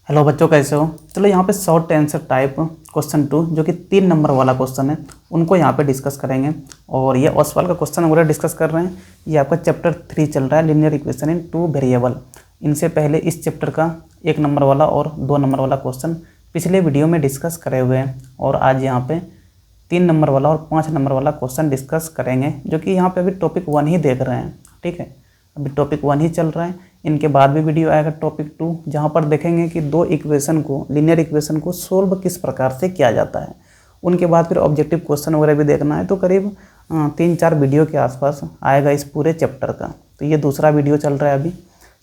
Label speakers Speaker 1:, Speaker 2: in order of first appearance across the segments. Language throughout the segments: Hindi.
Speaker 1: हेलो बच्चों, कैसे हो। चलो यहाँ पे शॉर्ट आंसर टाइप क्वेश्चन 2 जो कि 3 नंबर वाला क्वेश्चन है उनको यहाँ पे डिस्कस करेंगे। और ये ओसवाल का क्वेश्चन वगैरह डिस्कस कर रहे हैं। ये आपका चैप्टर 3 चल रहा है, लीनियर इक्वेशन इन 2 वेरिएबल। इनसे पहले इस चैप्टर का 1 नंबर वाला और 2 नंबर वाला क्वेश्चन पिछले वीडियो में डिस्कस करे हुए हैं। और आज यहाँ पे 3 नंबर वाला और 5 नंबर वाला क्वेश्चन डिस्कस करेंगे, जो कि यहाँ पे अभी टॉपिक 1 ही देख रहे हैं। ठीक है, अभी टॉपिक 1 ही चल रहा है। इनके बाद भी वीडियो आएगा टॉपिक 2, जहाँ पर देखेंगे कि दो इक्वेशन को, लीनियर इक्वेशन को सोल्व किस प्रकार से किया जाता है। उनके बाद फिर ऑब्जेक्टिव क्वेश्चन वगैरह भी देखना है। तो करीब 3-4 वीडियो के आसपास आएगा इस पूरे चैप्टर का। तो ये दूसरा वीडियो चल रहा है अभी।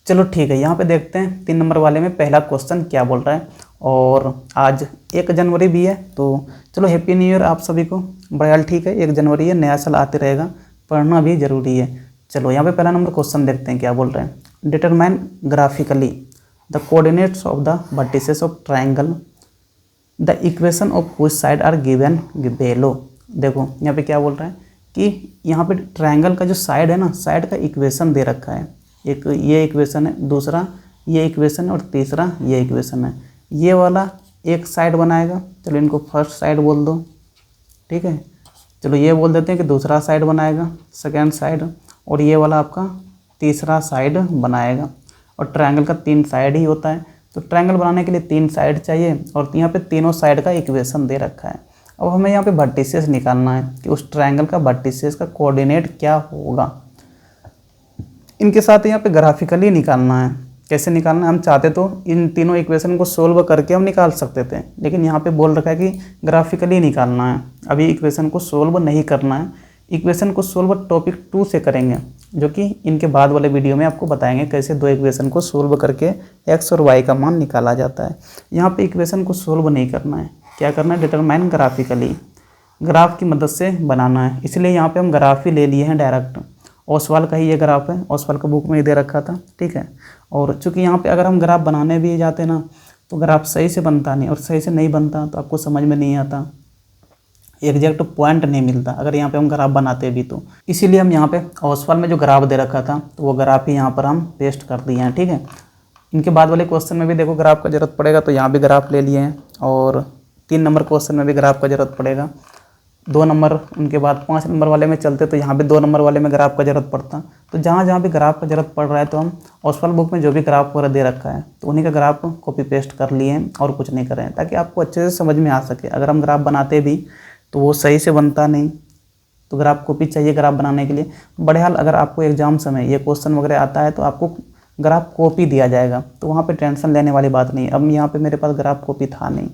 Speaker 1: चलो ठीक है, यहाँ पे देखते हैं 3 नंबर वाले में पहला क्वेश्चन क्या बोल रहा है। और आज 1 जनवरी भी है, तो चलो हैप्पी न्यू ईयर आप सभी को। बड़ा ठीक है, 1 जनवरी है, नया साल आते रहेगा, पढ़ना भी जरूरी है। चलो यहाँ पे पहला नंबर क्वेश्चन देखते हैं क्या बोल रहे हैं। Determine graphically the coordinates of the vertices of triangle, the equation of which side are given below. देखो यहाँ पे क्या बोल रहा है कि यहाँ पे ट्राइंगल का जो साइड है ना, साइड का इक्वेशन दे रखा है। एक ये इक्वेशन है, दूसरा ये इक्वेशन है और तीसरा ये इक्वेशन है। ये वाला एक साइड बनाएगा, चलो इनको फर्स्ट साइड बोल दो। ठीक है, चलो ये बोल देते हैं कि दूसरा साइड बनाएगा, सेकेंड साइड। और ये वाला आपका तीसरा साइड बनाएगा। और ट्रायंगल का 3 साइड ही होता है, तो ट्रायंगल बनाने के लिए 3 साइड चाहिए। और यहाँ पे तीनों साइड का इक्वेशन दे रखा है। अब हमें यहाँ पे वर्टिसेस निकालना है कि उस ट्रायंगल का वर्टिसेस का कोऑर्डिनेट क्या होगा। इनके साथ यहाँ पे ग्राफिकली निकालना है। कैसे निकालना है, हम चाहते तो इन तीनों इक्वेशन को सोल्व करके हम निकाल सकते थे, लेकिन यहाँ पे बोल रखा है कि ग्राफिकली निकालना है। अभी इक्वेशन को सोल्व नहीं करना है, इक्वेशन को सोल्व टॉपिक 2 से करेंगे, जो कि इनके बाद वाले वीडियो में आपको बताएंगे कैसे दो इक्वेशन को सोल्व करके x और y का मान निकाला जाता है। यहाँ पे इक्वेशन को सोल्व नहीं करना है, क्या करना है, डिटरमाइन ग्राफिकली, ग्राफ की मदद से बनाना है। इसलिए यहाँ पे हम ग्राफ ही ले लिए हैं डायरेक्ट। ओसवाल का ही ये ग्राफ है, ओसवाल का बुक में ही दे रखा था। ठीक है, और चूँकि यहाँ पर अगर हम ग्राफ बनाने भी जाते ना, तो ग्राफ सही से बनता नहीं, और सही से नहीं बनता तो आपको समझ में नहीं आता, एग्जैक्ट पॉइंट नहीं मिलता अगर यहाँ पे हम ग्राफ बनाते भी तो। इसीलिए हम यहाँ पे ओसवाल में जो ग्राफ दे रखा था तो वो ग्राफ ही यहाँ पर हम पेस्ट कर दिए हैं। ठीक है, इनके बाद वाले क्वेश्चन में भी देखो ग्राफ का ज़रूरत पड़ेगा, तो यहाँ भी ग्राफ ले लिए हैं। और 3 नंबर क्वेश्चन में भी ग्राफ का ज़रूरत पड़ेगा। 2 नंबर उनके बाद 5 नंबर वाले में चलते तो यहाँ भी 2 नंबर वाले में ग्राफ का ज़रूरत पड़ता। तो जहाँ जहाँ भी ग्राफ का ज़रूरत पड़ रहा है तो हम ओसवाल बुक में जो भी ग्राफ वगैरह दे रखा है तो उन्हीं का ग्राफ कॉपी पेस्ट कर लिए हैं और कुछ नहीं कर रहे हैं, ताकि आपको अच्छे से समझ में आ सके। अगर हम ग्राफ बनाते भी तो वो सही से बनता नहीं, तो ग्राफ कॉपी चाहिए ग्राफ बनाने के लिए। बहरहाल अगर आपको एग्जाम समय ये क्वेश्चन वगैरह आता है तो आपको ग्राफ कॉपी दिया जाएगा, तो वहाँ पे टेंशन लेने वाली बात नहीं। अब यहाँ पे मेरे पास ग्राफ कॉपी था नहीं,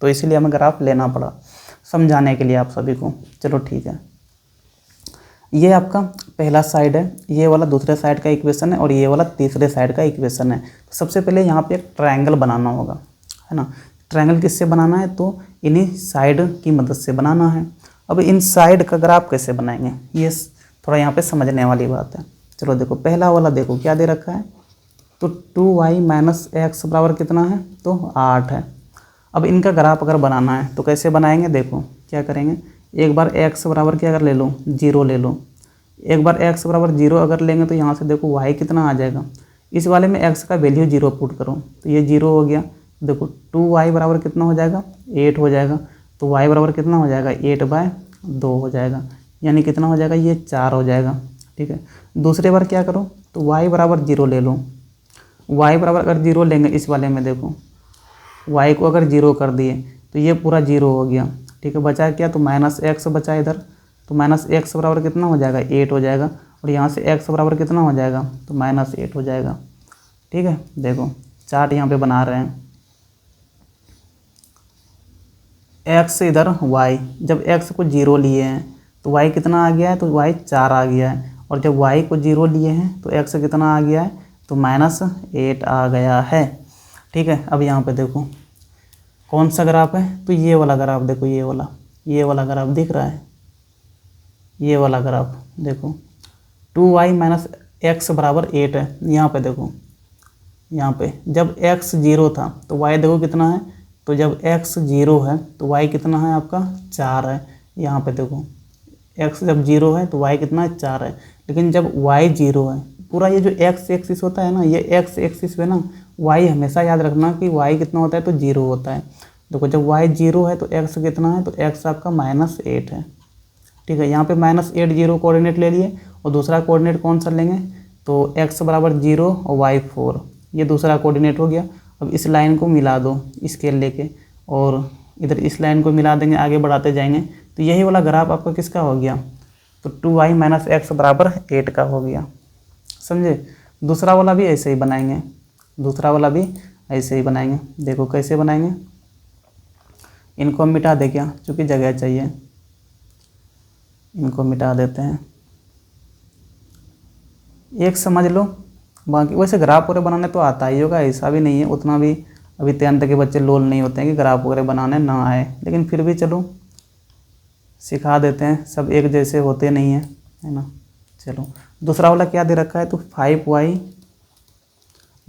Speaker 1: तो इसीलिए हमें ग्राफ लेना पड़ा समझाने के लिए आप सभी को। चलो ठीक है, ये आपका पहला साइड है, ये वाला दूसरे साइड का इक्वेशन है और ये वाला तीसरे साइड का इक्वेशन है। तो सबसे पहले यहाँ पे एक ट्रायंगल बनाना होगा, है ना। ट्रायंगल किससे बनाना है, तो इन्हीं साइड की मदद से बनाना है। अब इन साइड का ग्राफ कैसे बनाएंगे, ये थोड़ा यहाँ पे समझने वाली बात है। चलो देखो, पहला वाला देखो क्या दे रखा है, तो 2y माइनस एक्स बराबर कितना है, तो 8 है। अब इनका ग्राफ अगर बनाना है तो कैसे बनाएंगे, देखो क्या करेंगे। एक बार x बराबर क्या अगर ले लो, 0 ले लो। एक बार x बराबर 0 अगर लेंगे तो यहाँ से देखो y कितना आ जाएगा। इस वाले में x का वैल्यू 0 पुट करो तो ये 0 हो गया। देखो 2y बराबर कितना हो जाएगा, 8 हो जाएगा। तो y बराबर कितना हो जाएगा, 8/2 हो जाएगा, यानी कितना हो जाएगा, ये 4 हो जाएगा। ठीक है, दूसरे बार क्या करो, तो y बराबर 0 ले लो। y बराबर अगर 0 लेंगे इस वाले में, देखो y को अगर 0 कर दिए तो ये पूरा 0 हो गया। ठीक है, बचा क्या, तो माइनस एक्स बचा इधर, तो माइनस एक्स बराबर कितना हो जाएगा, 8 हो जाएगा। और यहाँ से x बराबर कितना हो जाएगा, तो -8 हो जाएगा। ठीक है, देखो चार्ट यहाँ पे बना रहे हैं, x इधर y, जब x को 0 लिए हैं तो y कितना आ गया है, तो y 4 आ गया है। और जब y को 0 लिए हैं तो x कितना आ गया है, तो -8 आ गया है। ठीक है, अब यहाँ पे देखो कौन सा ग्राफ है, तो ये वाला ग्राफ देखो, ये वाला ग्राफ दिख रहा है, ये वाला ग्राफ देखो, 2y माइनस एक्स बराबर 8 है। यहाँ पे देखो, यहाँ पे जब x 0 था तो y देखो कितना है, तो जब x 0 है तो y कितना है आपका, 4 है। यहाँ पे देखो x जब 0 है तो y कितना है, 4 है। लेकिन जब y 0 है, पूरा ये जो x एक्सिस होता है ना, ये x एक्सिस पे ना y हमेशा याद रखना कि y कितना होता है तो 0 होता है। देखो जब y 0 है तो x कितना है, तो x आपका -8 है। ठीक है, यहाँ पे -8 0 कोऑर्डिनेट ले लिए और दूसरा कोऑर्डिनेट कौन सा लेंगे, तो x बराबर 0 और y 4, ये दूसरा कोऑर्डिनेट हो गया। अब इस लाइन को मिला दो स्केल लेके और इधर इस लाइन को मिला देंगे, आगे बढ़ाते जाएंगे तो यही वाला ग्राफ आपका किसका हो गया, तो 2y - x बराबर 8 का हो गया। समझे। दूसरा वाला भी ऐसे ही बनाएंगे, दूसरा वाला भी ऐसे ही बनाएंगे। देखो कैसे बनाएंगे, इनको हम मिटा दे क्या, चूँकि जगह चाहिए, इनको मिटा देते हैं। एक समझ लो, बाकी वैसे ग्राफ वगैरह बनाने तो आता ही होगा, ऐसा भी नहीं है, उतना भी अभी 10th के बच्चे लोल नहीं होते हैं कि ग्राफ वगैरह बनाने ना आए, लेकिन फिर भी चलो सिखा देते हैं, सब एक जैसे होते नहीं हैं, है ना। चलो दूसरा वाला क्या दे रखा है, तो 5y -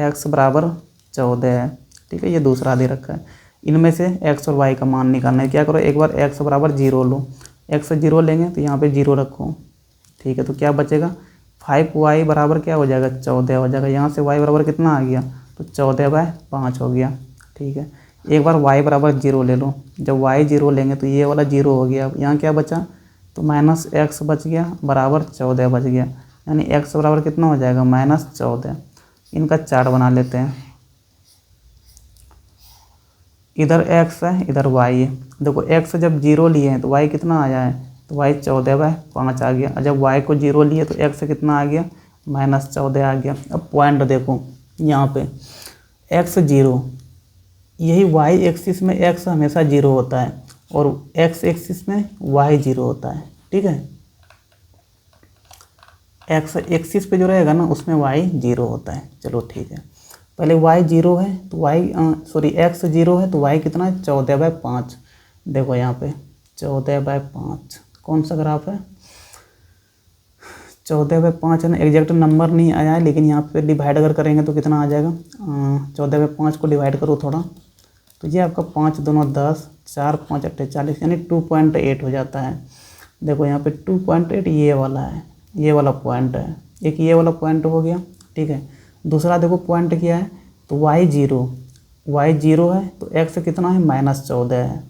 Speaker 1: x बराबर 14 है। ठीक है, ये दूसरा दे रखा है। इनमें से x और y का मान निकालना है। क्या करो, एक बार x बराबर 0 लो, x 0 लेंगे तो यहाँ पे 0 रखो। ठीक है, तो क्या बचेगा, 5y बराबर क्या हो जाएगा, 14 हो जाएगा। यहाँ से y बराबर कितना आ गया, तो 14/5 हो गया। ठीक है, एक बार y बराबर 0 ले लो, जब y 0 लेंगे तो ये वाला 0 हो गया। यहाँ क्या बचा, तो -x बच गया बराबर 14 बच गया, यानी x बराबर कितना हो जाएगा, -14। इनका चार्ट बना लेते हैं, इधर x है इधर y है। देखो x जब 0 लिए हैं तो y कितना आया है, तो y 14/5 आ गया। और जब y को 0 लिए तो x कितना आ गया, -14 आ गया। अब पॉइंट देखो यहाँ पे x 0, यही y एक्सिस में x हमेशा 0 होता है और x एक्सिस में y 0 होता है। ठीक है, x एक्सिस पे जो रहेगा ना उसमें y 0 होता है। चलो ठीक है, पहले y 0 है तो x 0 है तो y कितना है, 14/5। देखो यहाँ पे 14/5 कौन सा ग्राफ है, 14/5 है ना, एग्जैक्ट नंबर नहीं आया है, लेकिन यहाँ पे डिवाइड अगर करेंगे तो कितना आ जाएगा, 14/5 को डिवाइड करो थोड़ा, तो ये आपका 5 दूना 10, 4 5 8 40, यानी 2.8 हो जाता है। देखो यहाँ पे 2.8 ये वाला है, ये वाला पॉइंट है, एक ये वाला पॉइंट हो गया। ठीक है, दूसरा देखो पॉइंट क्या है, तो y 0 है तो x कितना है, -14 है।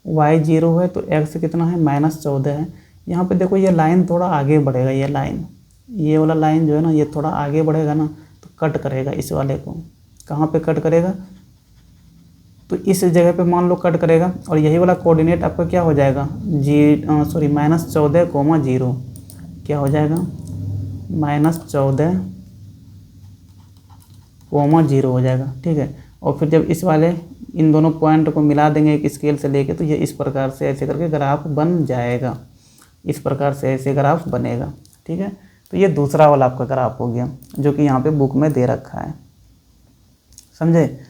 Speaker 1: y 0 है तो x कितना है, -14 है। यहाँ पे देखो ये लाइन थोड़ा आगे बढ़ेगा, ये लाइन, ये वाला लाइन जो है ना, ये थोड़ा आगे बढ़ेगा ना तो कट करेगा इस वाले को। कहाँ पे कट करेगा, तो इस जगह पे मान लो कट करेगा, और यही वाला कोऑर्डिनेट आपका क्या हो जाएगा, -14, 0 क्या हो जाएगा, -14, 0 हो जाएगा। ठीक है, और फिर जब इस वाले इन दोनों पॉइंट को मिला देंगे एक स्केल से लेके, तो ये इस प्रकार से ऐसे करके ग्राफ बन जाएगा, इस प्रकार से ऐसे ग्राफ बनेगा। ठीक है, तो ये दूसरा वाला आपका ग्राफ हो गया जो कि यहाँ पे बुक में दे रखा है। समझे।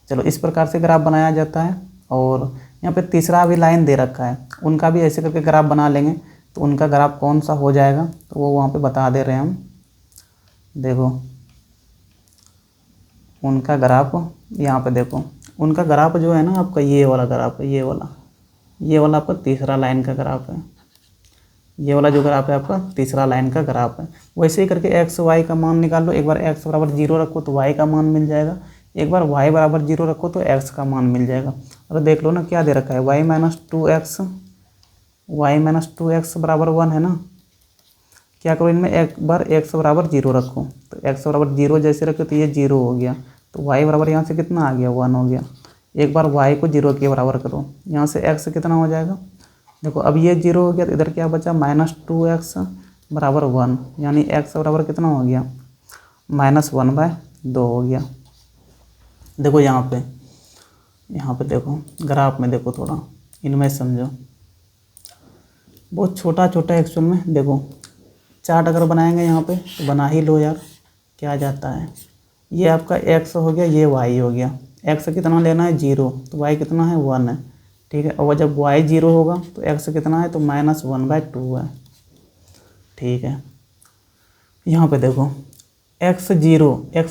Speaker 1: चलो इस प्रकार से ग्राफ बनाया जाता है। और यहाँ पे तीसरा भी लाइन दे रखा है, उनका भी ऐसे करके ग्राफ बना लेंगे, तो उनका ग्राफ कौन सा हो जाएगा तो वो वहाँ पे बता दे रहे हैं हम। देखो उनका ग्राफ यहाँ पे देखो, उनका ग्राफ जो है ना आपका ये वाला ग्राफ है, ये वाला आपका तीसरा लाइन का ग्राफ है। ये वाला जो ग्राफ है आपका तीसरा लाइन का ग्राफ है। वैसे ही करके x y का मान निकाल लो, एक बार x बराबर 0 रखो तो y का मान मिल जाएगा, एक बार y बराबर 0 रखो तो x का मान मिल जाएगा। अगर देख लो ना क्या दे रखा है, y - 2x बराबर 1 है ना। क्या करो, इनमें एक बार x बराबर 0 रखो, तो x बराबर 0 जैसे रखो तो ये 0 हो गया, तो y बराबर यहाँ से कितना आ गया, 1 हो गया। एक बार y को 0 के बराबर करो, यहाँ से x कितना हो जाएगा, देखो अब ये 0 हो गया तो इधर क्या बचा, -2x बराबर 1, यानी x बराबर कितना हो गया, -1/2 हो गया। देखो यहाँ पे देखो ग्राफ में देखो, थोड़ा इनमें समझो, बहुत छोटा एक्चुअल में। देखो चार्ट अगर बनाएंगे यहाँ पे तो बना ही लो यार, क्या जाता है। ये आपका x हो गया, ये y हो गया। x कितना लेना है, 0, तो y कितना है, 1 है। ठीक है, और जब y 0 होगा तो x कितना है, तो -1/2 है। ठीक है, यहाँ पे देखो x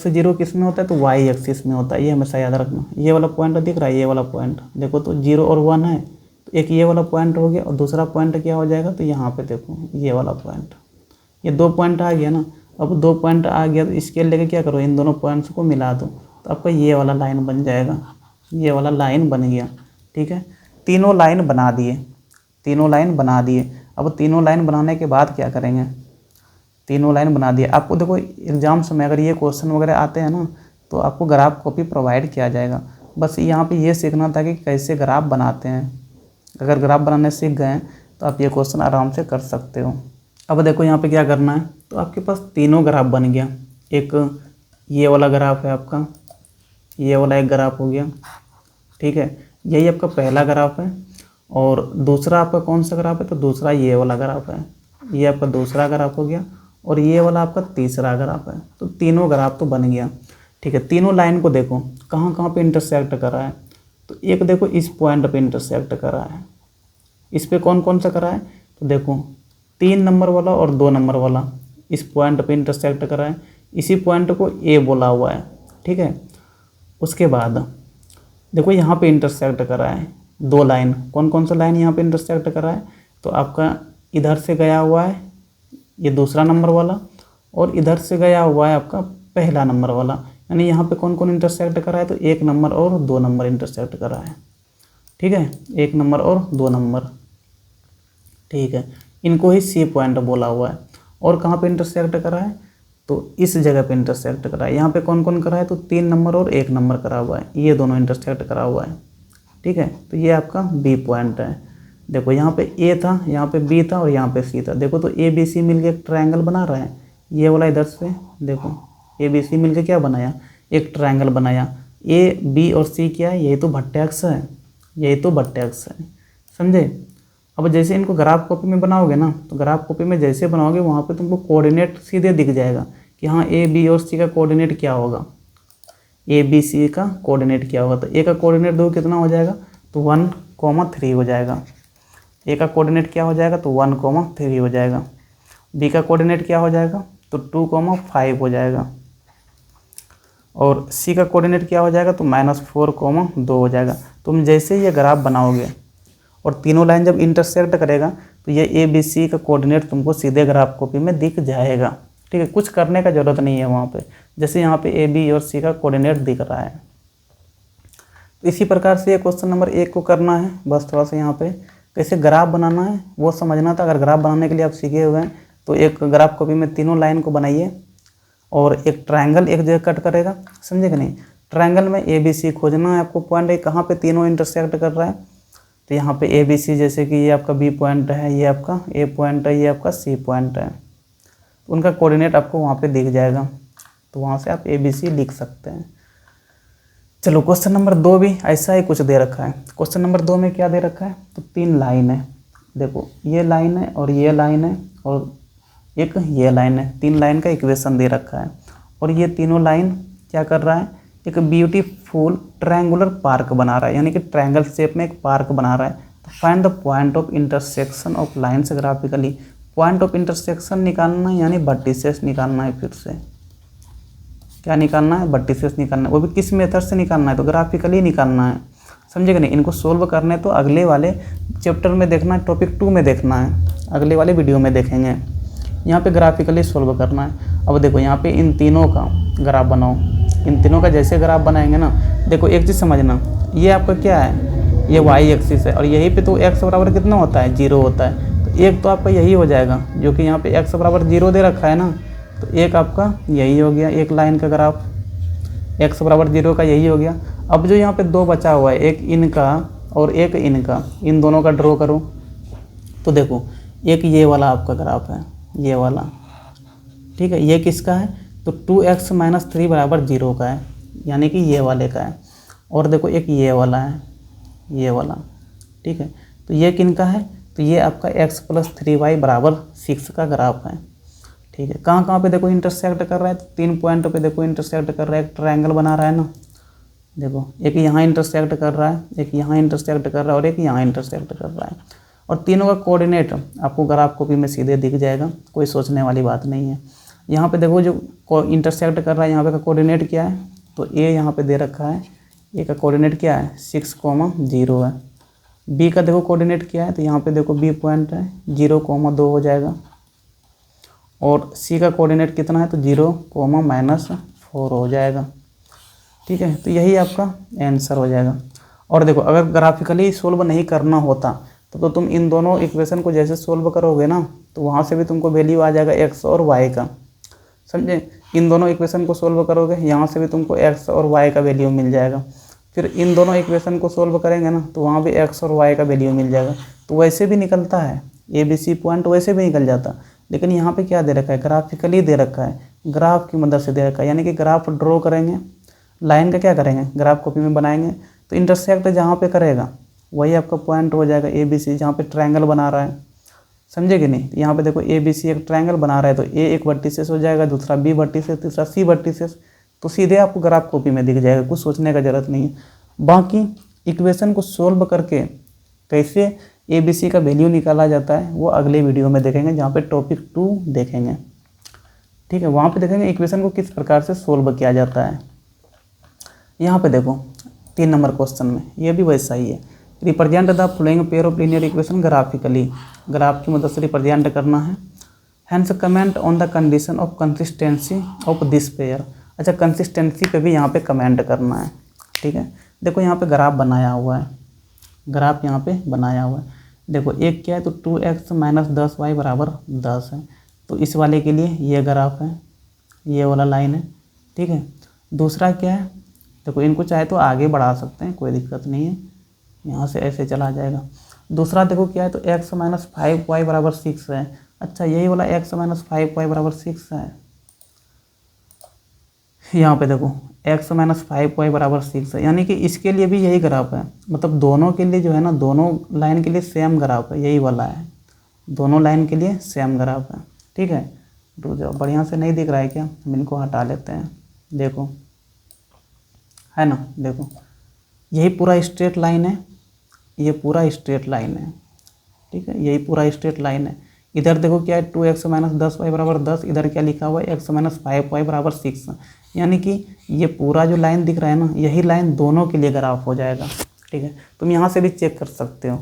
Speaker 1: 0 किस में होता है, तो y एक्सिस में होता है, ये हमेशा याद रखना। ये वाला पॉइंट दिख रहा है, ये वाला पॉइंट देखो, तो 0 और 1 है, तो एक ये वाला पॉइंट हो गया, और दूसरा पॉइंट क्या हो जाएगा, तो यहाँ पे देखो ये वाला पॉइंट, ये 2 पॉइंट आ गया ना। अब 2 पॉइंट आ गया तो स्केल लेके क्या करो, इन दोनों पॉइंट्स को मिला दो, तो आपका ये वाला लाइन बन जाएगा, ये वाला लाइन बन गया। ठीक है, तीनों लाइन बना दिए, तीनों लाइन बना दिए। अब तीनों लाइन बनाने के बाद क्या करेंगे, तीनों लाइन बना दिए। आपको देखो एग्जाम्स में अगर ये क्वेश्चन वगैरह आते हैं ना, तो आपको ग्राफ कॉपी प्रोवाइड किया जाएगा। बस यहाँ पे ये सीखना था कि कैसे ग्राफ बनाते हैं। अगर ग्राफ बनाने सीख गए तो आप ये क्वेश्चन आराम से कर सकते हो। अब देखो यहाँ पे क्या करना है, तो आपके पास तीनों ग्राफ बन गया। एक ये वाला ग्राफ है आपका, ये वाला एक ग्राफ हो गया। ठीक है, यही आपका पहला ग्राफ है। और दूसरा आपका कौन सा ग्राफ है, तो दूसरा ये वाला ग्राफ है, ये आपका दूसरा ग्राफ हो गया। और ये वाला आपका तीसरा ग्राफ है। तो तीनों ग्राफ तो बन गया। ठीक है, तीनों लाइन को देखो कहाँ कहाँ पे इंटरसेक्ट कर रहा है, तो एक देखो इस पॉइंट पे इंटरसेक्ट कर रहा है। इस पे कौन कौन सा कर रहा है, तो देखो 3 नंबर वाला और 2 नंबर वाला इस पॉइंट पे इंटरसेक्ट कर रहा है। इसी पॉइंट को ए बोला हुआ है। ठीक है, उसके बाद देखो यहाँ पे इंटरसेक्ट कर रहा है 2 लाइन। कौन कौन सा लाइन यहाँ पे इंटरसेक्ट कर रहा है, तो आपका इधर से गया हुआ है ये दूसरा नंबर वाला, और इधर से गया हुआ है आपका पहला नंबर वाला। यानी यहाँ पे कौन कौन इंटरसेक्ट कर रहा है, तो 1 नंबर और 2 नंबर इंटरसेक्ट कर रहा है। ठीक है, 1 नंबर और 2 नंबर। ठीक है, इनको ही सी पॉइंट बोला हुआ है। और कहाँ पे इंटरसेक्ट कर रहा है, तो इस जगह पे इंटरसेक्ट कर रहा है। यहाँ पे कौन कौन करा है, तो 3 नंबर और 1 नंबर करा हुआ है, ये दोनों इंटरसेक्ट करा हुआ है। ठीक है, तो ये आपका बी पॉइंट है। देखो यहाँ पे ए था, यहाँ पे बी था और यहाँ पे सी था। देखो तो ए बी सी मिलके एक ट्रायंगल बना रहा है। ये वाला इधर से देखो ए बी सी मिलके क्या बनाया, एक ट्रायंगल बनाया। ए बी और सी क्या है, यही तो भट्टाक्ष है, यही तो भट्टाक्ष है, समझे। अब जैसे इनको ग्राफ कॉपी में बनाओगे ना, तो ग्राफ कॉपी में जैसे बनाओगे वहाँ पे तुमको कोऑर्डिनेट सीधे दिख जाएगा कि हाँ ए बी और सी का कोऑर्डिनेट क्या होगा, ए बी सी का कोऑर्डिनेट क्या होगा। तो ए का कोऑर्डिनेट दो कितना हो जाएगा, तो 1,3 हो जाएगा। ए का कोऑर्डिनेट क्या हो जाएगा, तो 1,3 हो जाएगा। बी का कोऑर्डिनेट क्या हो जाएगा, तो 2,5 हो जाएगा। और सी का कोऑर्डिनेट क्या हो जाएगा, तो -4,2 हो जाएगा। तुम जैसे ये ग्राफ बनाओगे और तीनों लाइन जब इंटरसेक्ट करेगा, तो ये ए बी सी का कोऑर्डिनेट तुमको सीधे ग्राफ कॉपी में दिख जाएगा। ठीक है, कुछ करने का ज़रूरत नहीं है वहाँ पे, जैसे यहाँ पे ए बी और सी का कोऑर्डिनेट दिख रहा है। तो इसी प्रकार से ये क्वेश्चन नंबर 1 को करना है। बस थोड़ा सा यहाँ पे कैसे ग्राफ बनाना है वो समझना था। अगर ग्राफ बनाने के लिए आप सीखे हुए हैं, तो एक ग्राफ कॉपी में तीनों लाइन को बनाइए और एक ट्रायंगल एक जगह कट करेगा, समझे कि नहीं। ट्रायंगल में ए बी सी खोजना है आपको, पॉइंट कहाँ पे तीनों इंटरसेक्ट कर रहा है। तो यहाँ पे ए बी सी, जैसे कि ये आपका बी पॉइंट है, ये आपका ए पॉइंट है, ये आपका सी पॉइंट है, तो उनका कोऑर्डिनेट आपको वहाँ पे दिख जाएगा। तो वहाँ से आप ए बी सी लिख सकते हैं। चलो क्वेश्चन नंबर 2 भी ऐसा ही कुछ दे रखा है। क्वेश्चन नंबर 2 में क्या दे रखा है, तो 3 लाइन है। देखो ये लाइन है और ये लाइन है और एक ये लाइन है। 3 लाइन का इक्वेशन दे रखा है और ये तीनों लाइन क्या कर रहा है, एक ब्यूटीफुल ट्रायंगुलर पार्क बना रहा है, यानी कि ट्रायंगल शेप में एक पार्क बना रहा है। तो find the point of intersection of lines graphically. Point of intersection निकालना है, यानी वर्टिसेस निकालना है। फिर से क्या निकालना है, वर्टिसेस निकालना है। वो भी किस मेथड से निकालना है, तो ग्राफिकली निकालना है, समझे कि नहीं। इनको सोल्व करने तो अगले वाले चैप्टर में देखना है, टॉपिक 2 में देखना है, अगले वाले वीडियो में देखेंगे। यहाँ पे ग्राफिकली सोल्व करना है। अब देखो यहाँ पे इन तीनों का ग्राफ बनाओ। इन तीनों का जैसे ग्राफ बनाएंगे ना, देखो एक चीज़ समझना, ये आपका क्या है, ये वाई एक्सिस है और यहीं पे तो एक्स बराबर कितना होता है, 0 होता है। तो एक तो आपका यही हो जाएगा, जो कि यहाँ पे एक्स बराबर 0 दे रखा है ना, तो एक आपका यही हो गया, एक लाइन का ग्राफ एक्स बराबर 0 का यही हो गया। अब जो यहाँ पे 2 बचा हुआ है, एक इनका और एक इनका, इन दोनों का ड्रॉ करो। तो देखो एक ये वाला आपका ग्राफ है, ये वाला, ठीक है। ये किसका है, तो 2x - 3 बराबर 0 का है, यानी कि ये वाले का है। और देखो एक ये वाला है, ये वाला, ठीक है। तो ये किनका है, तो ये आपका x + 3y बराबर 6 का ग्राफ है, ठीक है। कहाँ कहाँ पे देखो इंटरसेक्ट कर रहा है, 3 पॉइंट पे देखो इंटरसेक्ट कर रहा है, एक ट्रायंगल बना रहा है ना। देखो एक यहाँ इंटरसेक्ट कर रहा है, एक यहाँ इंटरसेक्ट कर रहा है और एक यहाँ इंटरसेक्ट कर रहा है। और तीनों का कोऑर्डिनेट आपको ग्राफ कॉपी में सीधे दिख जाएगा, कोई सोचने वाली बात नहीं है। यहाँ पे देखो जो इंटरसेक्ट कर रहा है, यहाँ पे का कोऑर्डिनेट क्या है, तो ए यहाँ पे दे रखा है, ए का कोऑर्डिनेट क्या है 6,0 है। बी का देखो कोऑर्डिनेट क्या है, तो यहाँ पे देखो बी पॉइंट है 0,2 हो जाएगा। और सी का कोऑर्डिनेट कितना है, तो 0, -4 हो जाएगा। ठीक है, तो यही आपका आंसर हो जाएगा। और देखो अगर ग्राफिकली सोल्व नहीं करना होता तो तुम इन दोनों इक्वेशन को जैसे सोल्व करोगे ना, तो वहाँ से भी तुमको वैल्यू आ जाएगा एक्स और वाई का, समझे। इन दोनों इक्वेशन को सोल्व करोगे, यहाँ से भी तुमको एक्स और वाई का वैल्यू मिल जाएगा। फिर इन दोनों इक्वेशन को सोल्व करेंगे ना, तो वहाँ भी एक्स और वाई का वैल्यू मिल जाएगा। तो वैसे भी निकलता है, ABC पॉइंट वैसे भी निकल जाता, लेकिन यहाँ पे क्या दे रखा है, ग्राफिकली दे रखा है, ग्राफ की मदद से दे रखा है। यानी कि ग्राफ ड्रॉ करेंगे, लाइन का क्या करेंगे, ग्राफ कॉपी में बनाएंगे, तो इंटरसेक्ट जहाँ पे करेगा वही आपका पॉइंट हो जाएगा ABC, जहाँ पे ट्रायंगल बना रहा है, समझे कि नहीं। यहाँ पे देखो ABC एक ट्रायंगल बना रहा है, तो A एक वर्टिसेस हो जाएगा, दूसरा B वर्टिसेस, तीसरा C वर्टिसेस, तो सीधे आपको ग्राफ कॉपी में दिख जाएगा, कुछ सोचने का ज़रूरत नहीं है। बाकी इक्वेशन को सोल्व करके कैसे ABC का वैल्यू निकाला जाता है वो अगले वीडियो में देखेंगे, जहाँ पे टॉपिक 2 देखेंगे। ठीक है, वहाँ पे देखेंगे इक्वेशन को किस प्रकार से सोल्व किया जाता है। यहाँ पे देखो 3 नंबर क्वेश्चन में ये भी वैसा ही है, represent the following pair of linear equation graphically, graph की मदद से रिप्रेजेंट करना है। Hence comment on the condition of consistency of this pair. अच्छा, कंसिस्टेंसी पे भी यहाँ पे कमेंट करना है। ठीक है, देखो यहाँ पे ग्राफ बनाया हुआ है, ग्राफ यहाँ पे बनाया हुआ है। देखो एक क्या है, तो 2x - 10y = 10 है, तो इस वाले के लिए ये ग्राफ है, ये वाला लाइन है। ठीक है, दूसरा क्या है, देखो इनको चाहे तो आगे बढ़ा सकते हैं, कोई दिक्कत नहीं है, यहाँ से ऐसे चला जाएगा। दूसरा देखो क्या है, तो x - 5y = 6 है। अच्छा, यही वाला x - 5y = 6 है। यहाँ पे देखो x - 5y = 6 है, यानी कि इसके लिए भी यही ग्राफ है, मतलब दोनों के लिए जो है ना, दोनों लाइन के लिए सेम ग्राफ है, यही वाला है, दोनों लाइन के लिए सेम ग्राफ है। ठीक है, रुक जाओ, बढ़िया से नहीं दिख रहा है क्या, हम इनको हटा लेते हैं। देखो है ना, देखो यही पूरा स्ट्रेट लाइन है, ये पूरा स्ट्रेट लाइन है। ठीक है, यही पूरा स्ट्रेट लाइन है। इधर देखो क्या है, 2x - 10y = 10, इधर क्या लिखा हुआ है, x - 5y = 6। यानी कि ये पूरा जो लाइन दिख रहा है ना, यही लाइन दोनों के लिए ग्राफ हो जाएगा। ठीक है, तुम यहाँ से भी चेक कर सकते हो,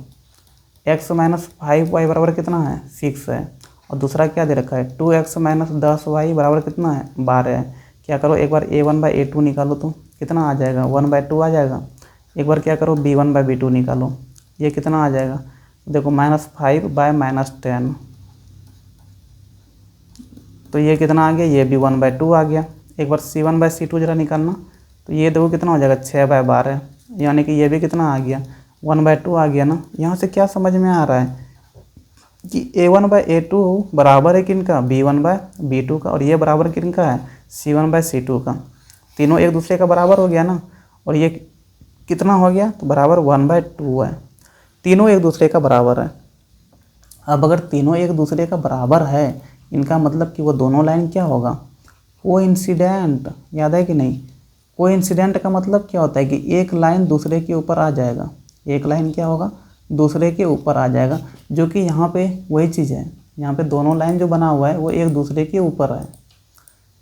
Speaker 1: x - 5y = कितना है, 6 है, और दूसरा क्या दे रखा है, 2x - 10y = कितना है, 12 है। क्या करो, एक बार a1/a2 निकालो तो कितना आ जाएगा, 1/2 आ जाएगा। एक बार क्या करो, b1/b2 निकालो, ये कितना आ जाएगा, देखो -5/-10, तो ये कितना आ गया, ये भी 1/2 आ गया। एक बार c1/c2 जरा निकालना, तो ये देखो कितना हो जाएगा, 6/12, यानी कि ये भी कितना आ गया, 1/2 आ गया ना। यहाँ से क्या समझ में आ रहा है कि a1/a2 बराबर है किनका, b1/b2 का, और ये बराबर किनका है, c1/c2 का। तीनों एक दूसरे का बराबर हो गया ना, और ये कितना हो गया, तो बराबर 1/2 है, तीनों एक दूसरे का बराबर है। अब अगर तीनों एक दूसरे का बराबर है, इनका मतलब कि वो दोनों लाइन क्या होगा, कोइंसिडेंट, याद है कि नहीं। कोइंसिडेंट का मतलब क्या होता है कि एक लाइन दूसरे के ऊपर आ जाएगा, एक लाइन क्या होगा, दूसरे के ऊपर आ जाएगा, जो कि यहाँ पे वही चीज़ है। यहाँ पे दोनों लाइन जो बना हुआ है वो एक दूसरे के ऊपर है,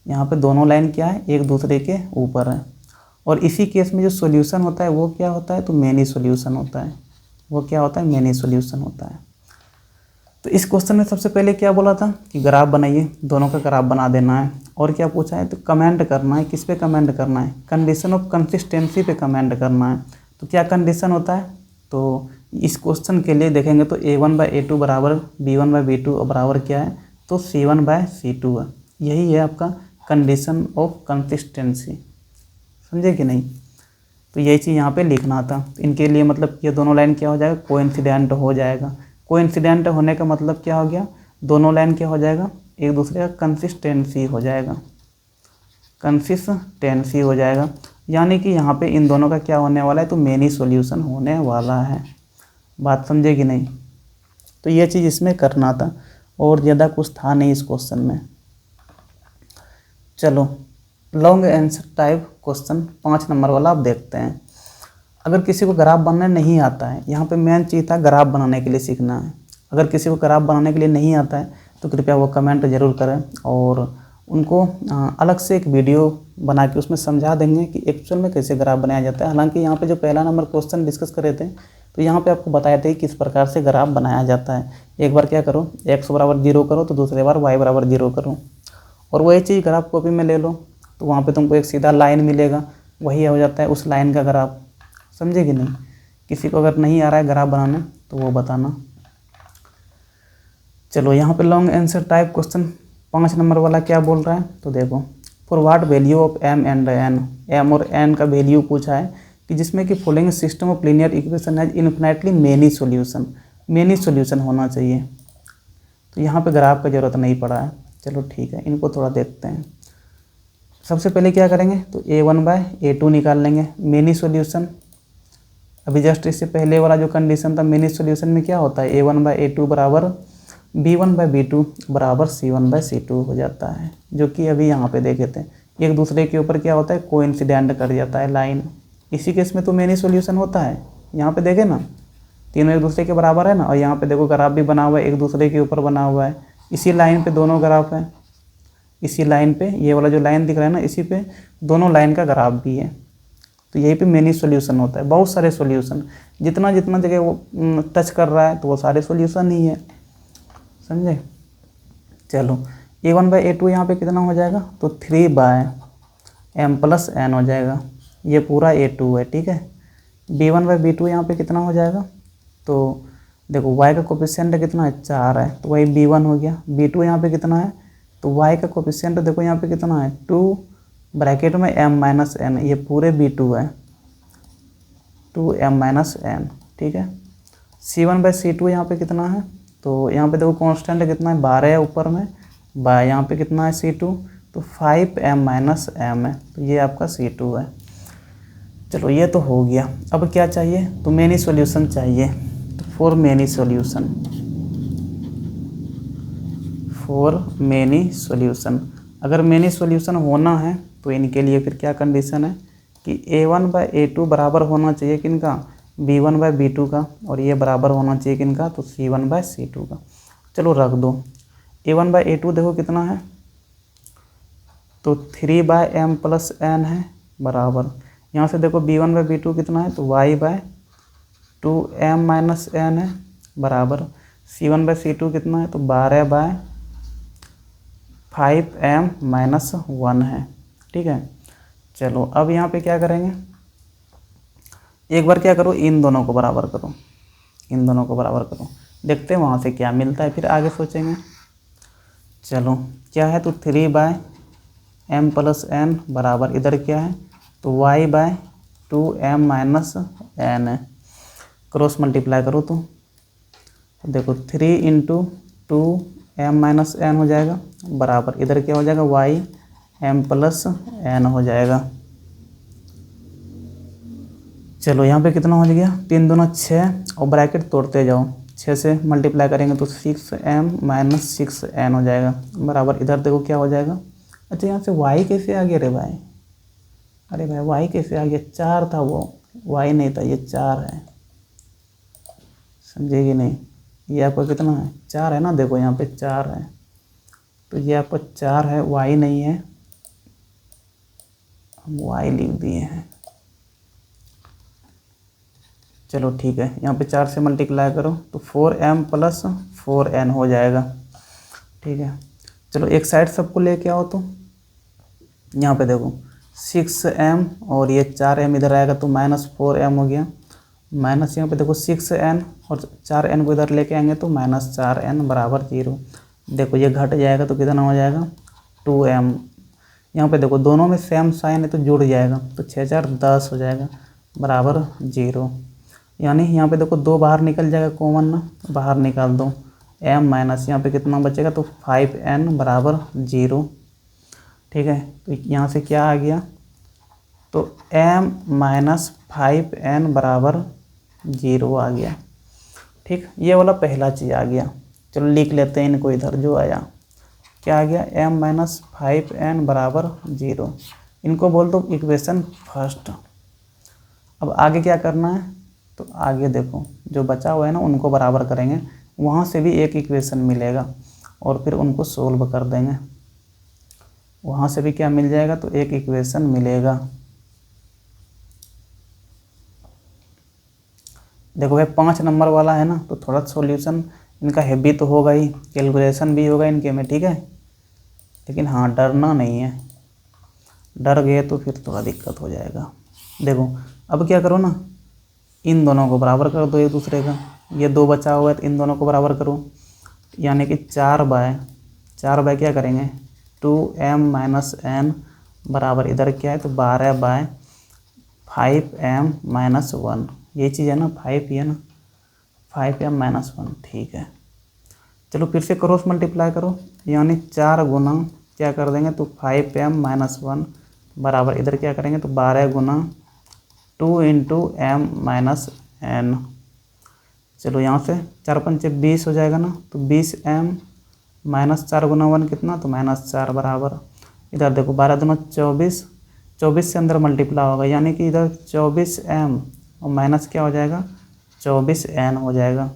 Speaker 1: यहाँ पे दोनों लाइन क्या है, एक दूसरे के ऊपर है। और इसी केस में जो सॉल्यूशन होता है वो क्या होता है, तो मेनी सॉल्यूशन होता है, वो क्या होता है, मेनी सॉल्यूशन होता है। तो इस क्वेश्चन में सबसे पहले क्या बोला था कि ग्राफ बनाइए, दोनों का ग्राफ बना देना है। और क्या पूछा है, तो कमेंट करना है, किस पे कमेंट करना है, कंडीशन ऑफ कंसिस्टेंसी पे कमेंट करना है। तो क्या कंडीशन होता है, तो इस क्वेश्चन के लिए देखेंगे तो a1/a2 = b1/b2 और बराबर क्या है, तो c1/c2 है। यही है आपका कंडीशन ऑफ कंसिस्टेंसी, समझे कि नहीं। तो यही चीज़ यहाँ पे लिखना था। इनके लिए मतलब ये दोनों लाइन क्या हो जाएगा, कोइंसिडेंट हो जाएगा। कोइंसिडेंट होने का मतलब क्या हो गया, दोनों लाइन क्या हो जाएगा, एक दूसरे का कंसिस्टेंसी हो जाएगा, कंसिस्टेंसी हो जाएगा। यानी कि यहाँ पे इन दोनों का क्या होने वाला है, तो मेनी सॉल्यूशन होने वाला है। बात समझे कि नहीं। तो ये चीज़ इसमें करना था, और ज़्यादा कुछ था नहीं इस क्वेश्चन में। चलो long answer type question 5 number वाला आप देखते हैं। अगर किसी को ग्राफ बनाना नहीं आता है, यहाँ पे मेन चीज़ था ग्राफ बनाने के लिए सीखना है। अगर किसी को ग्राफ बनाने के लिए नहीं आता है तो कृपया वो कमेंट ज़रूर करें, और उनको अलग से एक वीडियो बना के उसमें समझा देंगे कि एक्चुअल में कैसे ग्राफ बनाया जाता है। हालांकि यहाँ पे जो पहला नंबर क्वेश्चन डिस्कस कर रहे थे तो यहाँ पे आपको बताए थे किस प्रकार से ग्राफ बनाया जाता है। एक बार क्या करो, x बराबर 0 करो, तो दूसरे बार y बराबर 0 करो, और वही चीज़ ग्राफ कॉपी में ले लो, तो वहाँ पे तुमको एक सीधा लाइन मिलेगा, वही हो जाता है उस लाइन का ग्राफ। समझे कि नहीं? किसी को अगर नहीं आ रहा है ग्राफ बनाने तो वो बताना। चलो यहाँ पे long answer type question 5 number वाला क्या बोल रहा है, तो देखो, for what value of m and n, m और n का वैल्यू पूछा है कि जिसमें कि following system of linear equation has infinitely many solution होना चाहिए। तो यहाँ पे ग्राफ का ज़रूरत नहीं पड़ा है। चलो ठीक है, इनको थोड़ा देखते हैं। सबसे पहले क्या करेंगे, तो a1/a2 निकाल लेंगे मेनी सॉल्यूशन। अभी जस्ट इससे पहले वाला जो कंडीशन था मेनी सॉल्यूशन में क्या होता है, a1/a2 बराबर b1/b2 बराबर c1/c2 हो जाता है, जो कि अभी यहाँ पे देखे थे एक दूसरे के ऊपर क्या होता है, कोइंसिडेंट कर जाता है लाइन। इसी केस में तो मेनी सॉल्यूशन होता है। यहाँ पे देखे ना, तीनों एक दूसरे के बराबर है ना, और यहाँ पे देखो ग्राफ भी बना हुआ है, एक दूसरे के ऊपर बना हुआ है। इसी लाइन पे दोनों ग्राफ है, इसी लाइन पे ये वाला जो लाइन दिख रहा है ना, इसी पे दोनों लाइन का ग्राफ भी है। तो यही पे मेनी सॉल्यूशन होता है, बहुत सारे सॉल्यूशन, जितना जितना जगह वो टच कर रहा है तो वो सारे सॉल्यूशन ही है। समझे? चलो a1/a2 यहाँ पे कितना हो जाएगा, तो 3/m+n हो जाएगा, ये पूरा a2 है। ठीक है, b1/b2 यहाँ पे कितना हो जाएगा, तो देखो y का कोफिशिएंट कितना है, 4 है, तो वही b1 हो गया। b2 यहाँ पे कितना है, तो y का कोफिशिएंट देखो यहाँ पे कितना है, 2 ब्रैकेट में m-n, ये पूरे b2 है, 2m-n। ठीक है, c1/c2 यहाँ पे कितना है, तो यहाँ पे देखो कांस्टेंट कितना है, 12 है ऊपर में, यहाँ पे कितना है c2, तो 5m-m है, तो ये आपका c2 है। चलो ये तो हो गया। अब क्या चाहिए, तो मेनी सॉल्यूशन चाहिए। तो फॉर मेनी सॉल्यूशन अगर मेनी सॉल्यूशन होना है तो इनके लिए फिर क्या कंडीशन है कि a1/a2 बराबर होना चाहिए किनका, b1/b2 का, और ये बराबर होना चाहिए किनका, तो c1/c2 का। चलो रख दो, a1/a2 देखो कितना है, तो 3/m+n है बराबर, यहाँ से देखो b1/b2 कितना है, तो y/2m-n है बराबर, c1/c2 कितना है, तो 12/5m-1 है। ठीक है, चलो अब यहाँ पे क्या करेंगे, एक बार क्या करो, इन दोनों को बराबर करो, देखते हैं वहाँ से क्या मिलता है, फिर आगे सोचेंगे। चलो क्या है, तो 3/m+n बराबर, इधर क्या है, तो y/2m-n है, क्रॉस मल्टीप्लाई करो तो देखो 3 × 2m-n हो जाएगा बराबर, इधर क्या हो जाएगा, y/m+n हो जाएगा। चलो यहाँ पे कितना हो गया, 3 दूना 6, और ब्रैकेट तोड़ते जाओ, 6 से मल्टीप्लाई करेंगे तो 6m-6n हो जाएगा बराबर, इधर देखो क्या हो जाएगा। अच्छा यहाँ से y कैसे आ गया रे भाई, अरे भाई y कैसे आ गया, 4 था वो, y नहीं था, ये 4 है। समझे कि नहीं, ये आपका कितना है, 4 है ना, देखो यहाँ पे 4 है, तो ये आपका 4 है, y नहीं है, हम y लिख दिए हैं। चलो ठीक है, यहाँ पे 4 से मल्टीप्लाई करो तो 4m+4n हो जाएगा। ठीक है, चलो एक साइड सबको लेके आओ, तो यहाँ पे देखो 6m और ये 4m इधर आएगा तो -4m हो गया, माइनस यहाँ पे देखो 6n और 4n को इधर लेके आएंगे तो -4n बराबर 0। देखो ये घट जाएगा तो कितना हो जाएगा, 2m। यहाँ पे देखो दोनों में सेम साइन है तो जुड़ जाएगा, तो 6 4 10 हो जाएगा बराबर 0। यानी यहाँ पे देखो 2 बाहर निकल जाएगा, कॉमन ना बाहर निकाल दो, m माइनस यहाँ पे कितना बचेगा, तो 5n बराबर 0। ठीक है, तो यहाँ से क्या आ गया, तो m-5n बराबर 0 आ गया। ठीक, ये वाला पहला चीज़ आ गया। चलो लिख लेते हैं इनको इधर, जो आया क्या आ गया, m-5n बराबर 0। इनको बोल दो इक्वेशन फर्स्ट। अब आगे क्या करना है, तो आगे देखो जो बचा हुआ है ना उनको बराबर करेंगे, वहाँ से भी एक इक्वेशन मिलेगा और फिर उनको सोल्व कर देंगे, वहाँ से भी क्या मिल जाएगा, तो एक इक्वेशन मिलेगा। देखो भाई 5 नंबर वाला है ना, तो थोड़ा सॉल्यूशन इनका हैवी तो होगा ही, कैलकुलेशन भी होगा इनके में, ठीक है। लेकिन हाँ, डरना नहीं है, डर गए तो फिर थोड़ा दिक्कत हो जाएगा। देखो अब क्या करो ना, इन दोनों को बराबर कर दो एक दूसरे का, ये 2 बचा हुआ है तो इन दोनों को बराबर करो, यानी कि 4 बाय क्या करेंगे 2m - n बराबर इधर क्या है तो 12/5m - 1, ये चीज़ है ना 5 ही है ना, 5m - 1, ठीक है। चलो फिर से क्रॉस मल्टीप्लाई करो, यानी 4 गुना क्या कर देंगे तो 5m - 1 बराबर इधर क्या करेंगे तो 12 गुना 2 × m - n। चलो यहाँ से 4 पंचे 20 हो जाएगा ना, तो 20m - 4 गुना 1 कितना तो -4 बराबर इधर देखो 12 दूना 24, 24 से अंदर मल्टीप्लाई होगा, यानी कि इधर 24m और माइनस क्या हो जाएगा 24n हो जाएगा।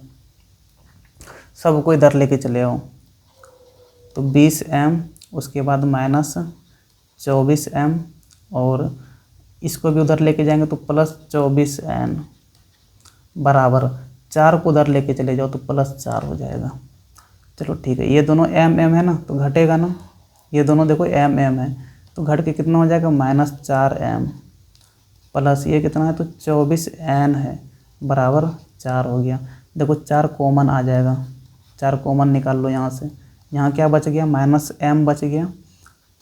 Speaker 1: सबको इधर लेके चले आओ, तो 20m उसके बाद -24m और इसको भी उधर लेके जाएंगे तो +24n बराबर 4 को उधर लेके चले जाओ तो +4 हो जाएगा। चलो ठीक है, ये दोनों m है ना तो घटेगा ना, ये दोनों देखो m है तो घट के कितना हो जाएगा -4m प्लस ये कितना है तो 24n है बराबर 4 हो गया। देखो 4 कॉमन आ जाएगा, 4 कॉमन निकाल लो यहाँ से, यहाँ क्या बच गया -m बच गया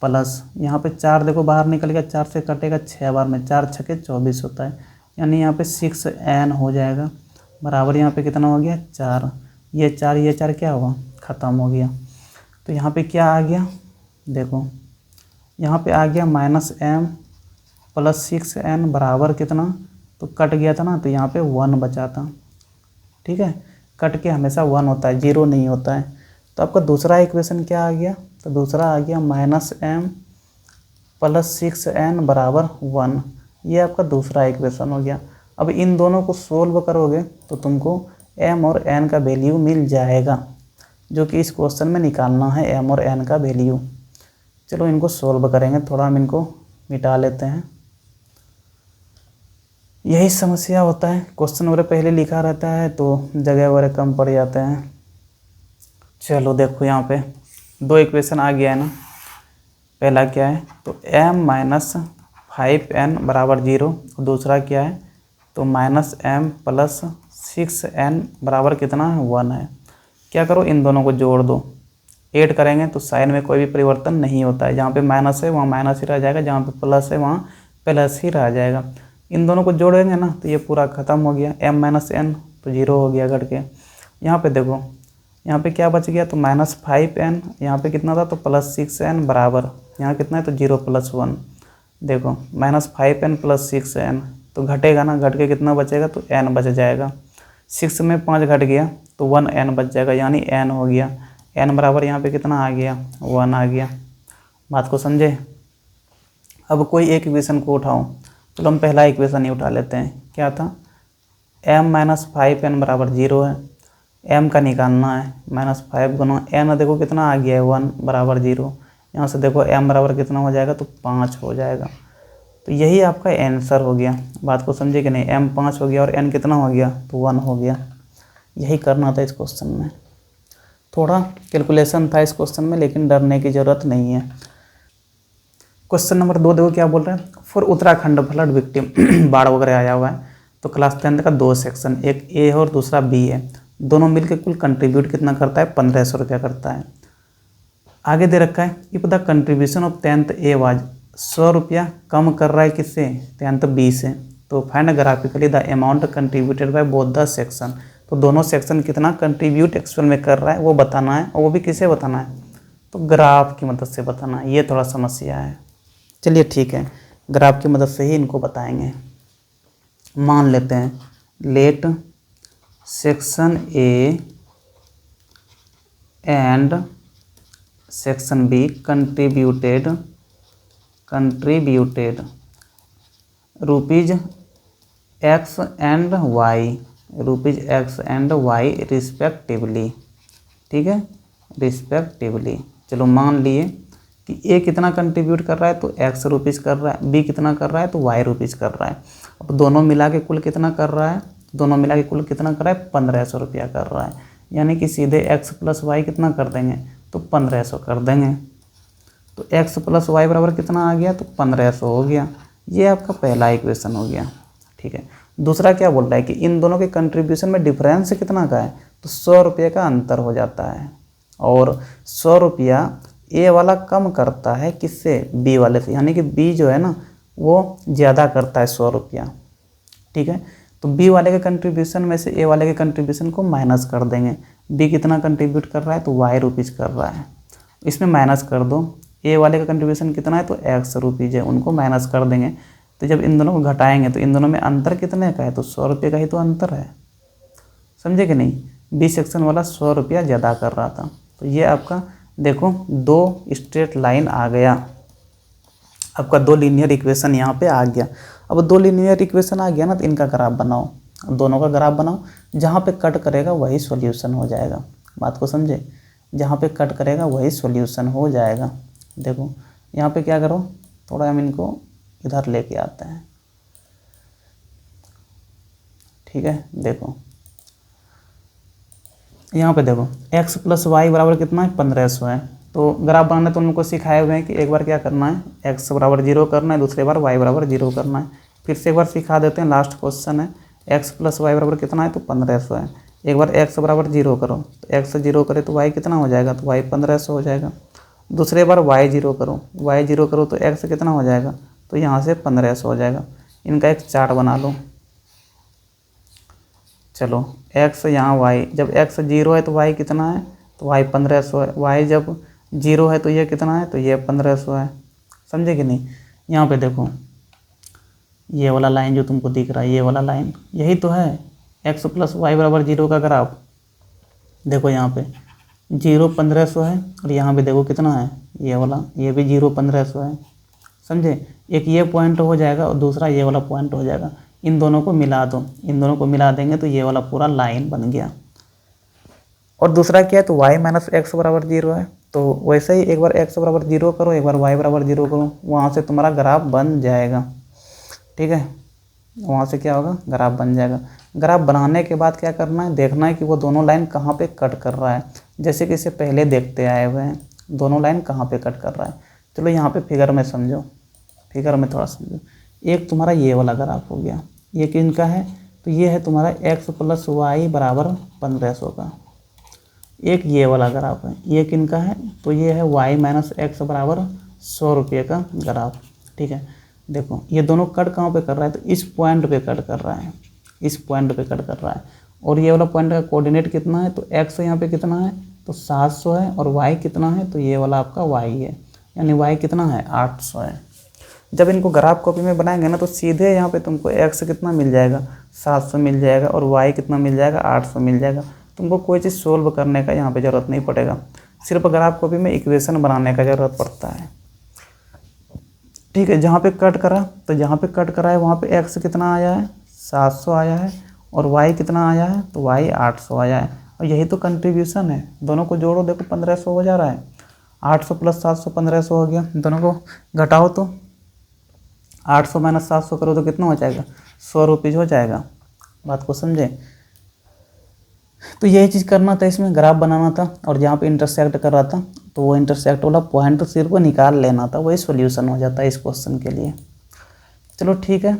Speaker 1: प्लस यहाँ पे 4 देखो बाहर निकल गया, 4 से कटेगा 6 बार में, 4 छके 24 होता है, यानी यहाँ पे 6n हो जाएगा बराबर यहाँ पे कितना हो गया 4, ये 4 क्या हुआ ख़त्म हो गया। तो यहाँ पे क्या आ गया देखो, यहाँ पे आ गया -m प्लस 6n बराबर कितना तो कट गया था ना, तो यहाँ पे 1 बचा था, ठीक है। कट के हमेशा 1 होता है, 0 नहीं होता है। तो आपका दूसरा इक्वेशन क्या आ गया तो दूसरा आ गया -m प्लस 6n बराबर 1, ये आपका दूसरा इक्वेशन हो गया। अब इन दोनों को सोल्व करोगे तो तुमको m और n का वैल्यू मिल जाएगा, जो कि इस क्वेश्चन में निकालना है m और n का वैल्यू। चलो इनको सोल्व करेंगे, थोड़ा हम इनको मिटा लेते हैं। यही समस्या होता है, क्वेश्चन वगैरह पहले लिखा रहता है तो जगह वगैरह कम पड़ जाते हैं। चलो देखो यहाँ पे 2 इक्वेशन आ गया है ना, पहला क्या है तो m - 5n बराबर 0, दूसरा क्या है तो -m प्लस 6n बराबर कितना है 1 है। क्या करो इन दोनों को जोड़ दो, ऐड करेंगे तो साइन में कोई भी परिवर्तन नहीं होता है, जहाँ पे माइनस है वहाँ माइनस ही रह जाएगा, जहाँ पे प्लस है वहाँ प्लस ही रह जाएगा। इन दोनों को जोड़ेंगे ना तो ये पूरा ख़त्म हो गया, m - n तो 0 हो गया घट के। यहाँ पे देखो, यहाँ पे क्या बच गया तो -5n, यहाँ पे कितना था तो +6n बराबर यहाँ कितना है तो 0 + 1, देखो -5n प्लस 6n तो घटेगा ना, घट के कितना बचेगा तो n बच जाएगा, 6 में 5 घट गया तो 1n बच जाएगा, यानी n हो गया। n बराबर यहाँ पे कितना आ गया 1 आ गया। बात को समझे। अब कोई एक इक्वेशन को उठाओ, चलो हम पहला इक्वेशन ही उठा लेते हैं, क्या था m - 5n बराबर 0 है, m का निकालना है, -5 गुना n देखो कितना आ गया है 1 बराबर 0, यहाँ से देखो m बराबर कितना हो जाएगा तो 5 हो जाएगा। तो यही आपका आंसर हो गया। बात को समझे कि नहीं, m 5 हो गया और n कितना हो गया तो 1 हो गया। यही करना था इस क्वेश्चन में, थोड़ा कैलकुलेशन था इस क्वेश्चन में, लेकिन डरने की ज़रूरत नहीं है। क्वेश्चन नंबर 2 देखो क्या बोल रहे हैं, फॉर उत्तराखंड फ्लड विक्टिम बाढ़ वगैरह आया हुआ है, तो क्लास 10 का 2 सेक्शन, एक ए है और दूसरा बी है, दोनों मिलकर कुल कंट्रीब्यूट कितना करता है 1500 रुपया करता है। आगे दे रखा है if the contribution of 10th A was 100 रुपया कम कर रहा है किससे 10th बी से, तो find graphically the amount contributed by both the section, तो दोनों सेक्शन कितना कंट्रीब्यूट एक्चुअल में कर रहा है वो बताना है, और वो भी किसे बताना है तो ग्राफ की मदद से बताना है। ये थोड़ा समस्या है, चलिए ठीक है, ग्राफ की मदद से ही इनको बताएंगे। मान लेते हैं let section A and section B contributed rupees X and Y respectively, ठीक है रिस्पेक्टिवली। चलो मान लिए कि ए कितना कंट्रीब्यूट कर रहा है तो एक्स रुपीज़ कर रहा है, बी कितना कर रहा है तो वाई रुपीज़ कर रहा है। अब दोनों मिला के कुल कितना कर रहा है दोनों मिला के कुल कितना कर रहा है, 1500 रुपया कर रहा है। यानी कि सीधे x प्लस वाई कितना कर देंगे, तो 1500 कर देंगे। तो x प्लस वाई बराबर कितना आ गया, तो 1500 हो गया। ये आपका पहला इक्वेशन हो गया। ठीक है, दूसरा क्या बोल रहा है कि इन दोनों के कंट्रीब्यूशन में डिफरेंस कितना का है, तो 100 रुपये का अंतर हो जाता है। और 100 रुपया ए वाला कम करता है किससे, बी वाले से, यानी कि बी जो है ना वो ज़्यादा करता है 100 रुपया। ठीक है, तो बी वाले के कंट्रीब्यूशन में से ए वाले के कंट्रीब्यूशन को माइनस कर देंगे। बी कितना कंट्रीब्यूट कर रहा है, तो वाई रुपीज़ कर रहा है, इसमें माइनस कर दो। ए वाले का कंट्रीब्यूशन कितना है, तो एक्स रुपीज़ है, उनको माइनस कर देंगे। तो जब इन दोनों को घटाएंगे तो इन दोनों में अंतर कितने का है, तो 100 रुपये का ही तो अंतर है। समझे कि नहीं, बी सेक्शन वाला 100 रुपया ज़्यादा कर रहा था। तो ये आपका देखो 2 स्ट्रेट लाइन आ गया, आपका 2 लीनियर इक्वेशन यहाँ पे आ गया। अब 2 लीनियर इक्वेशन आ गया ना, तो इनका ग्राफ बनाओ, दोनों का ग्राफ बनाओ। जहाँ पे कट करेगा वही सॉल्यूशन हो जाएगा। बात को समझे, जहाँ पे कट करेगा वही सॉल्यूशन हो जाएगा। देखो यहाँ पे क्या करो, थोड़ा हम इनको इधर लेके आते हैं। ठीक है, देखो यहाँ पे देखो x प्लस वाई बराबर कितना है, 1500 है। तो ग्राफ बनाना तो उनको सिखाए हुए हैं कि एक बार क्या करना है, x बराबर 0 करना है, दूसरे बार y बराबर 0 करना है। फिर से एक बार सिखा देते हैं, लास्ट क्वेश्चन है। x प्लस वाई बराबर कितना है, तो 1500 है। एक बार x बराबर 0 करो, तो x 0 करे तो y कितना हो जाएगा, तो y 1500 हो जाएगा। दूसरे बार y 0 करो, y 0 करो तो x कितना हो जाएगा, तो यहाँ से 1500 हो जाएगा। इनका एक चार्ट बना लो। चलो x यहाँ y, जब x 0 है तो y कितना है, तो y 1500 है। y जब 0 है तो ये कितना है, तो ये 1500 है। समझे कि नहीं, यहाँ पे देखो ये वाला लाइन जो तुमको दिख रहा है, ये वाला लाइन यही तो है x प्लस वाई बराबर 0 का ग्राफ। देखो यहाँ पे 0 1500 है, और यहाँ पे देखो कितना है, ये वाला, ये भी 0 1500 है। समझे, एक ये पॉइंट हो जाएगा और दूसरा ये वाला पॉइंट हो जाएगा। इन दोनों को मिला दो, इन दोनों को मिला देंगे तो ये वाला पूरा लाइन बन गया। और दूसरा क्या है, तो y माइनस एक्स बराबर 0 है। तो वैसे ही एक बार x बराबर 0 करो, एक बार y बराबर 0 करो, वहाँ से तुम्हारा ग्राफ बन जाएगा। ठीक है, वहाँ से क्या होगा, ग्राफ बन जाएगा। ग्राफ बनाने के बाद क्या करना है, देखना है कि वो दोनों लाइन कहाँ पे कट कर रहा है। जैसे कि इसे पहले देखते आए हुए हैं, दोनों लाइन कहाँ पे कट कर रहा है। चलो यहाँ पे फिगर में समझो, फिगर में थोड़ा समझो। एक तुम्हारा ये वाला ग्राफ हो गया, ये किनका है, तो ये है तुम्हारा x प्लस वाई बराबर 1500 का। एक ये वाला ग्राफ है, ये किनका है, तो ये है y माइनस एक्स बराबर 100 रुपये का ग्राफ। ठीक है, देखो ये दोनों कट कहाँ पे कर रहा है, तो इस पॉइंट पे कट कर रहा है, इस पॉइंट पे कट कर रहा है। और ये वाला पॉइंट का कोऑर्डिनेट कितना है, तो x यहाँ पे कितना है, तो 700 है, और y कितना है, तो ये वाला आपका y है, यानी y कितना है, 800 है। जब इनको ग्राफ कॉपी में बनाएंगे ना, तो सीधे यहाँ पे तुमको x कितना मिल जाएगा, 700 मिल जाएगा, और y कितना मिल जाएगा, 800 मिल जाएगा। तुमको कोई चीज़ सोल्व करने का यहाँ पे ज़रूरत नहीं पड़ेगा, सिर्फ ग्राफ कॉपी में इक्वेशन बनाने का ज़रूरत पड़ता है। ठीक है, जहाँ पे कट करा, तो जहाँ पे कट करा है वहाँ पे x कितना आया है, 700 आया है, और y कितना आया है, तो y 800 आया है। और यही तो कंट्रीब्यूशन है, दोनों को जोड़ो, देखो 1500 हो जा रहा है। 800 प्लस 700 1500 हो गया, दोनों को घटाओ तो 800 माइनस 700 करो तो कितना हो जाएगा, 100 रुपीज़ हो जाएगा। बात को समझे, तो यही चीज़ करना था, इसमें ग्राफ बनाना था, और जहाँ पे इंटरसेक्ट कर रहा था तो वो इंटरसेक्ट वाला पॉइंट सिर्फ निकाल लेना था, वही सॉल्यूशन हो जाता है इस क्वेश्चन के लिए। चलो ठीक है,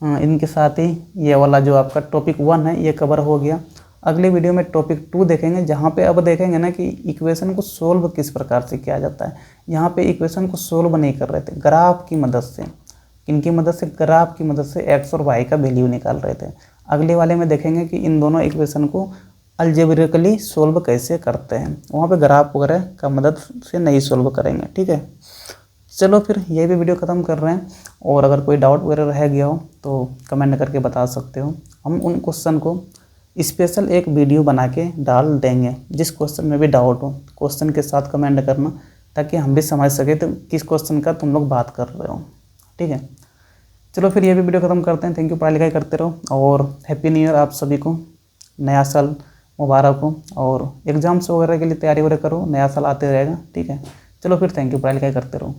Speaker 1: हाँ, इनके साथ ही ये वाला जो आपका टॉपिक 1 है ये कवर हो गया। अगले वीडियो में टॉपिक 2 देखेंगे, जहाँ पे अब देखेंगे ना कि इक्वेशन को सोल्व किस प्रकार से किया जाता है। यहाँ पे इक्वेशन को सोल्व नहीं कर रहे थे, ग्राफ की मदद से, किनकी मदद से, ग्राफ की मदद से x और y का वैल्यू निकाल रहे थे। अगले वाले में देखेंगे कि इन दोनों इक्वेशन को अलजेब्रिकली सोल्व कैसे करते हैं, वहाँ पे ग्राफ वगैरह का मदद से नहीं सोल्व करेंगे। ठीक है, चलो फिर ये भी वीडियो ख़त्म कर रहे हैं, और अगर कोई डाउट वगैरह रह गया हो तो कमेंट करके बता सकते हो। हम उन क्वेश्चन को स्पेशल एक वीडियो बना के डाल देंगे, जिस क्वेश्चन में भी डाउट हो क्वेश्चन के साथ कमेंट करना, ताकि हम भी समझ सके तो किस क्वेश्चन का तुम लोग बात कर रहे हो। ठीक है, चलो फिर ये भी वीडियो ख़त्म करते हैं। थैंक यू, पढ़ाई लिखाई करते रहो, और हैप्पी न्यू ईयर आप सभी को, नया साल मुबारक हो, और एग्ज़ाम्स वगैरह के लिए तैयारी वगैरह करो, नया साल आते रहेगा। ठीक है, चलो फिर थैंक यू, पढ़ाई लिखाई करते रहो।